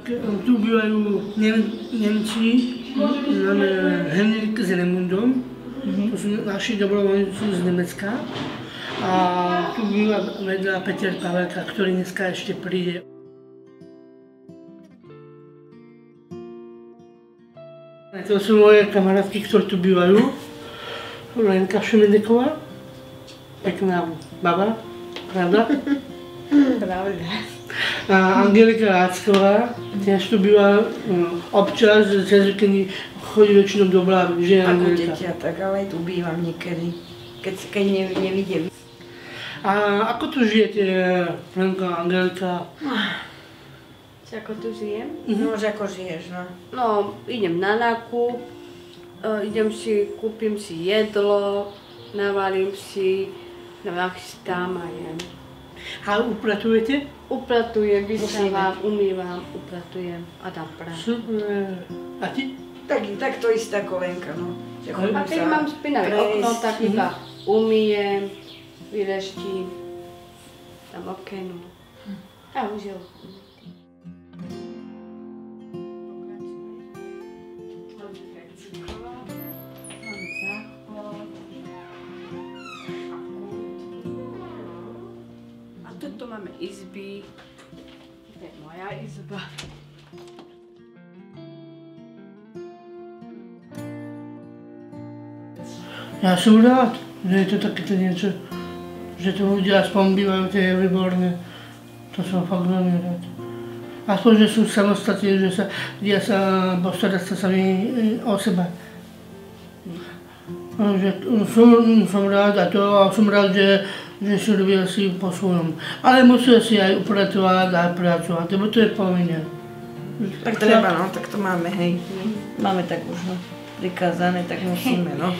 tu bývajú Nemci, máme Henrik s Raimundom, to sú naši dobrovoľníci z Nemecka. A tu býva vedľa Peter Pavelka, ktorý dneska ešte príde. To sú moje kamarátky, ktoré tu bývajú. Lenka Šemedeková, pekná baba, pravda? Pravda. A Angelika Rácková, tiež tu býva občas, cez víkendy chodí väčšinou do Blavy, že Angelika? Ako deťa, tak ale aj tu bývam niekedy, keď nevidím. A ako tu žijete, Lenka, Angelika? Ako tu žijem? No, že ako žiješ, no. No, idem na nákup, kúpim si jedlo, navarím si, nachystám a jem. A upratujete? Upratujem, vysávam, umývam, upratujem a dám prať. Super. A ty? Tak to isté ako Lenka, no. A keď mám spinavé okno, tak iba umýjem, vyreštím, dám okenu a už je. Tu máme izby, to je moja izba. Ja som rád, že je to takéto niečo, že tu ľudia aspoň bývajú, to je výborné. To som fakt veľmi rád. Aspoň, že sú samostatní, že sa vedia sa postarať sa sami o seba. Som rád a som rád, že si robia si po svojom. Ale musia si aj upratovať a pracovať, lebo to je povinné. Tak treba, no, tak to máme, hej. Máme tak už, no, prikázané, tak musíme, no.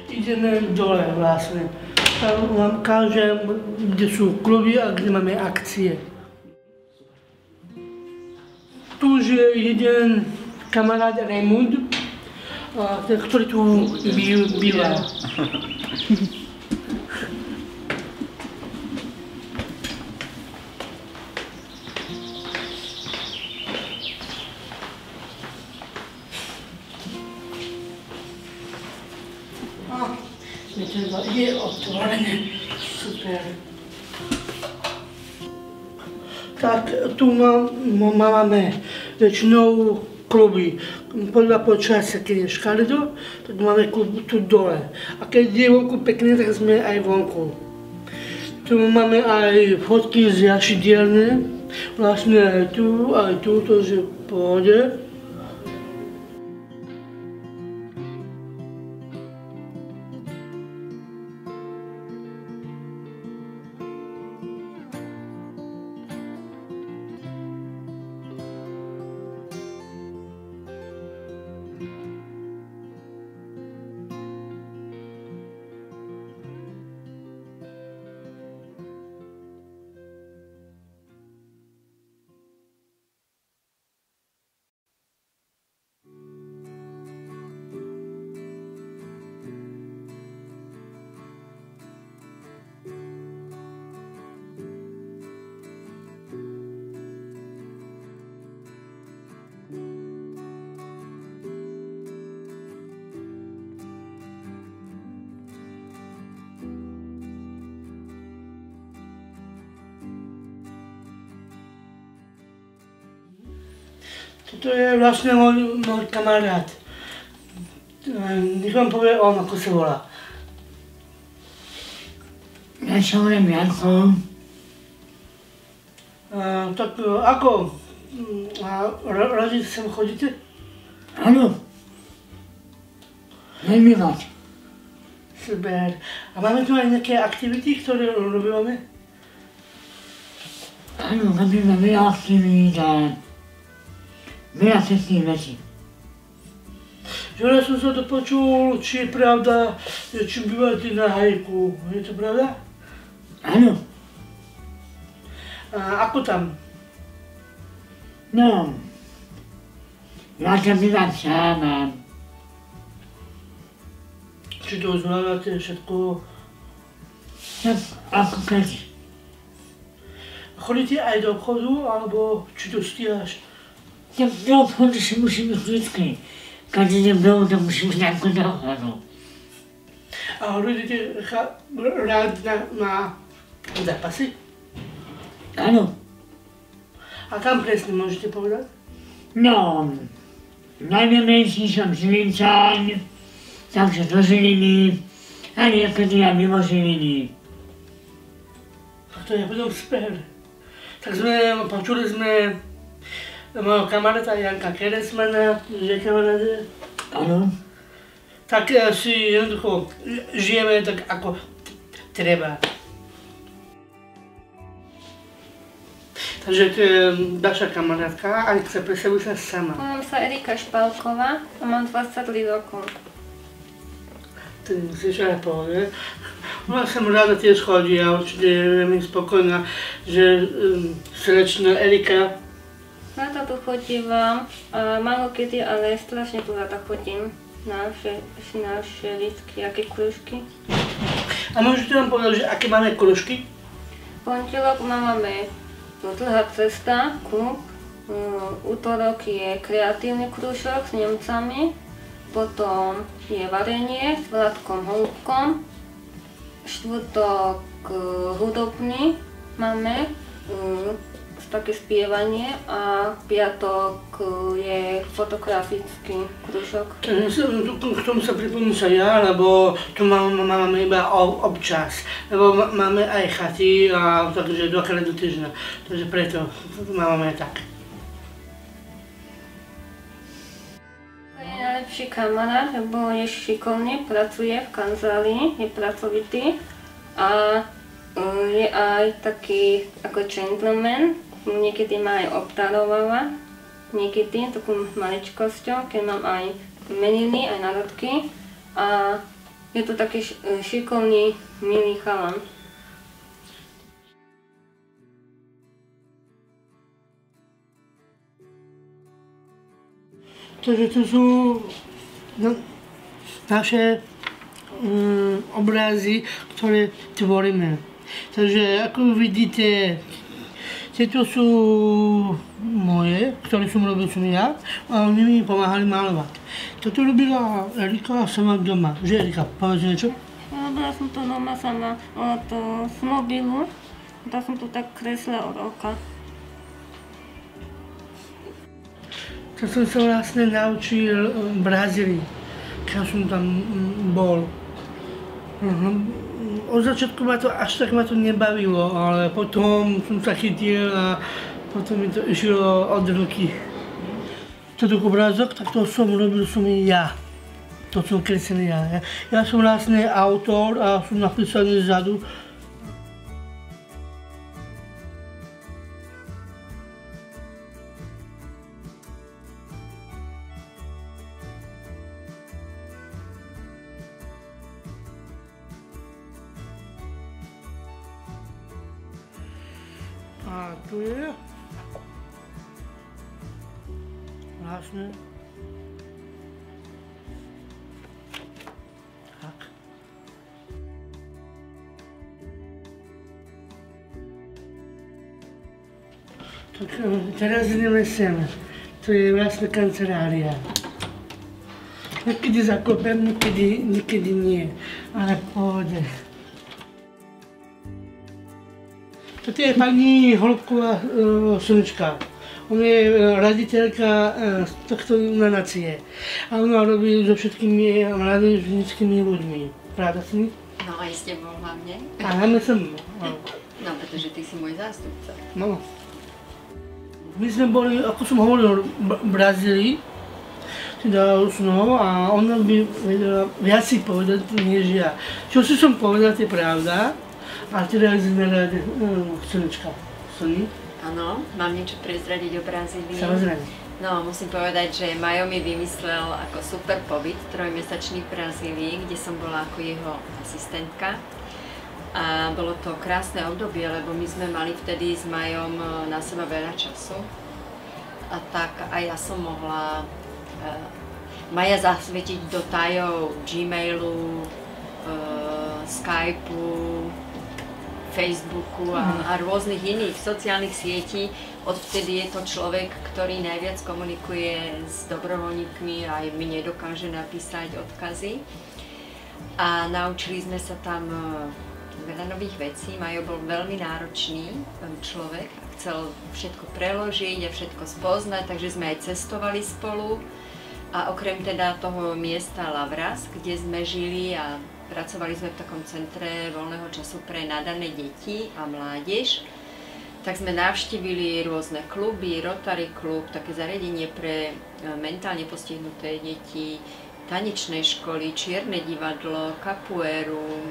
Ideme dole vlastne. Tam vám kážem, kde sú kluby a kde máme akcie. Tu je jeden kamarát Raimund, ktorý tu býva. Je otvorené. Super. Tak tu máme väčšinou kluby. Podľa počasia, keď je škaredo, tak máme klub tu dole. A keď je vonku pekné, tak sme aj vonku. Tu máme aj fotky z jašidielne. Vlastne aj tu, to je v pohode. Toto je vlastne môj kamarát. Nech vám povie on, ako sa volá. Ja sa volám Janko. Tak ako? Radi sem chodíte? Áno. Veľmi rád. Super. A máme tu aj nejaké aktivity, ktoré robíme? Áno, robíme veľa aktivít a veľa cestných vecí. Včera som sa to počul, či je pravda, či bývate na Hajku. Je to pravda? Áno. A ako tam? No, ja tam bývam sám a Či to zvládate všetko? tak ako keď. chodíte aj do obchodu, alebo či to stíhaš? Tak do obchodu si musím ísť vždycky. Keď idem domů, tak musím ísť najprv do obchodu. A chodíte rád na zápasy? Áno. A kam presne môžete povedať? No, najmilejší som Žilinčan, takže do Žiliny, a niekedy aj mimo Žiliny. Tak to je potom super. Tak počuli sme mojho kamaráta Janka Keresmana, že kamaráde. Áno. Tak si jednoducho žijeme tak ako treba. Takže to je naša kamarátka a chce predstaviť sa sama. Volám sa Erika Špalková a mám 23 rokov. Ty musíš aj povedať. Ona som rada tiež chodí a určite je veľmi spokojná, že slečna Erika. Rada tu chodívam, málo kedy, ale strašne tu rada chodím na všelijaké kružky. A môžete nám povedať, že aké máme kružky? Pondelok máme dlhá cesta, klub, útorok je kreatívny krúžok s Nemcami, potom je varenie s Vladkom Holubkom, štvrtok hudobný máme, také spievanie a piatok je fotografický krúžok. K tomu sa pripomínam sa ja, lebo tu máme iba občas, lebo máme aj chaty, a takže dvakrát do týždňa, takže preto máme tak. To je najlepší kamarát, lebo je šikovný, pracuje v kancelárii, je pracovitý a je aj taký ako gentleman. Niekedy ma aj obdarováva, niekedy takú maličkosťou, keď mám aj meniny, aj narodky a je to taký šikovný, milý chalan. Takže to sú naše obrazy, ktoré tvoríme. Takže ako vidíte, tieto sú moje, ktoré som robil ja a oni mi pomáhali malovať. Toto robila Erika sama doma. Že Erika, povedz niečo? Robila som to doma sama z mobilu, tak som to tak kreslila od oka. To som sa vlastne naučil v Brazílii, keď som tam bol. Od začiatku až tak ma to nebavilo, ale potom som sa chytil a potom mi to išlo od ruky. Toto obrázok, tak to som robil ja. To som kreslil ja. Ja som vlastne autor a som napísaný vzadu. A tu je vlastne tak. Tak teraz ideme sem. To je vlastne kancelária. Niekedy zakopem, niekedy nie, ale v pohode. Toto je pani Holubková Slnečka. Ona je raditeľka z tohto nadácie. A ona robí so všetkými mládežníckými ľuďmi. Pravda si mi? No aj s tebou hlavne. A hlavne som. No, pretože ty si môj zástupca. No. My sme boli, ako som hovoril, v Brazílii. Teda osnovu a ona by vedela viac si povedať, než ja. Čo si som povedal, to je pravda. A teraz sme rádi Slnečka. Slny? Áno, mám niečo prezradiť o Brazílii. Samozrejme. No, musím povedať, že Majo mi vymyslel ako super pobyt, 3-mesačný v Brazílii, kde som bola ako jeho asistentka. A bolo to krásne obdobie, lebo my sme mali vtedy s Majom na seba veľa času. A tak aj ja som mohla Maja zasvietiť do tajov Gmailu, Skypeu, Facebooku a rôznych iných sociálnych sietí. Odvtedy je to človek, ktorý najviac komunikuje s dobrovoľníkmi a aj mi nedokáže napísať odkazy. A naučili sme sa tam veľa nových vecí. Majo bol veľmi náročný človek, chcel všetko preložiť a všetko spoznať, takže sme aj cestovali spolu. A okrem teda toho miesta Lavras, kde sme žili a pracovali sme v takom centre voľného času pre nadané deti a mládež, tak sme navštívili rôzne kluby, Rotary klub, také zariadenie pre mentálne postihnuté deti, tanečné školy, čierne divadlo, kapuéru.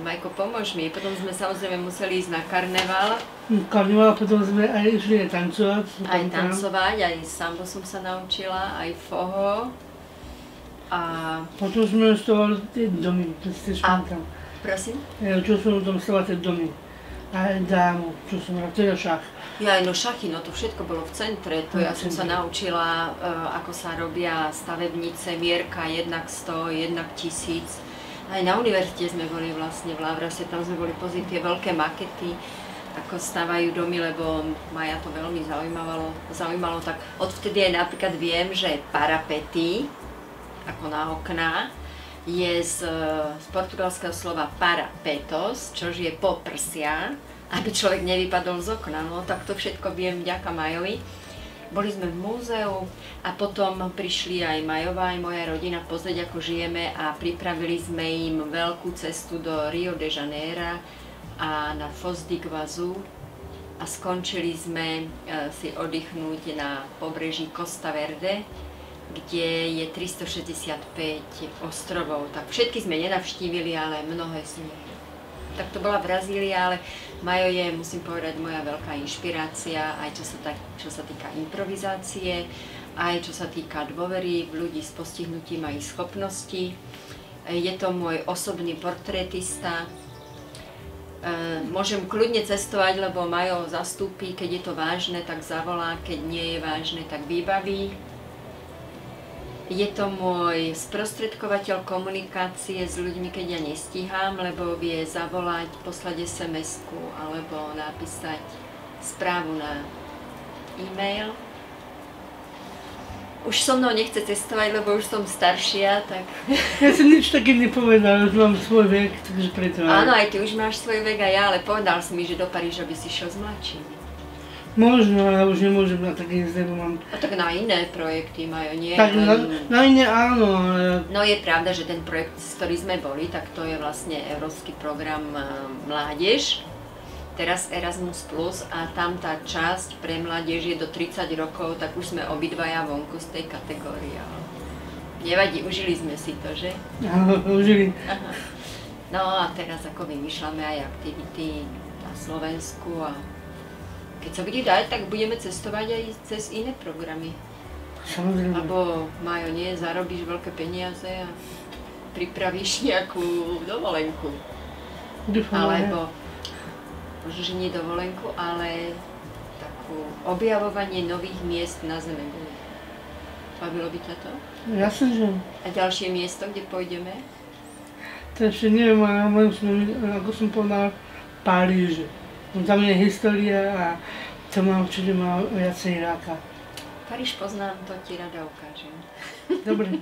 Majko, pomôž mi. Potom sme samozrejme museli ísť na karneval. Karneval, potom sme aj išli tancovať. Aj tancovať, aj sambo som sa naučila, aj foho. A potom sme stavali tie domy, to ste špamtam. Prosím? Čo som tam stavali tie domy. A dámu, čo som rád, teda šach. Ja, no šachy, no to všetko bolo v centre. To ja som sa naučila, ako sa robia stavebnice, mierka, jednak 100, jednak 1000. Aj na univerzite sme boli vlastne v Lavrase, tam sme boli pozrieť tie veľké makety, ako stavajú domy, lebo Maja to veľmi zaujímalo. Tak odvtedy aj napríklad viem, že parapety, ako na okná, je z portugalského slova parapetos, čo je poprsia, aby človek nevypadol z okna. No tak to všetko viem vďaka Majovi. Boli sme v múzeu a potom prišli aj Majová, aj moja rodina pozrieť, ako žijeme a pripravili sme im veľkú cestu do Rio de Janeiro a na Foz do Iguaçu a skončili sme si oddychnúť na pobreží Costa Verde, kde je 365 ostrovov. Tak všetky sme nenavštívili, ale mnohé z nich. Tak to bola Brazília, ale Majo je, musím povedať, moja veľká inšpirácia, aj čo sa týka improvizácie, aj čo sa týka dôvery v ľudí s postihnutím a ich schopností. Je to môj osobný portrétista. Môžem kľudne cestovať, lebo Majo zastúpi, keď je to vážne, tak zavolá, keď nie je vážne, tak vybaví. Je to môj sprostredkovateľ komunikácie s ľuďmi, keď ja nestíham, lebo vie zavolať, poslať SMS-ku alebo napísať správu na e-mail. Už so mnou nechce cestovať, lebo už som staršia, tak... Ja som nič také nepovedal, už mám svoj vek, takže preto... Áno, aj ty už máš svoj vek a ja, ale povedal si mi, že do Paríža by si šiel s mladšími. Možno, ale už nemôžem na také ísť, lebo mám... A tak na iné projekty majú, nie? Tak na iné áno, ale... No je pravda, že ten projekt, s ktorým sme boli, tak to je vlastne európsky program Mládež, teraz Erasmus+, a tam tá časť pre mládež je do 30 rokov, tak už sme obidvaja vonku z tej kategórie. Nevadí, užili sme si to, že? Áno, užili. Aha. No a teraz ako vymýšľame aj aktivity na Slovensku a keď sa bude dať, tak budeme cestovať aj cez iné programy. Samozrejme. Lebo, Majo, nie, zarobíš veľké peniaze a pripravíš nejakú dovolenku. Alebo, možno, že nie dovolenku, ale takú objavovanie nových miest na Zeme. Bavilo by ťa to? Jasne, že... A ďalšie miesto, kde pôjdeme? To ešte neviem, ale ako som povedal, Paríž. Tam je história a to ma určite má viacej ráka. Paríž poznám, to ti rada ukážem. Dobre.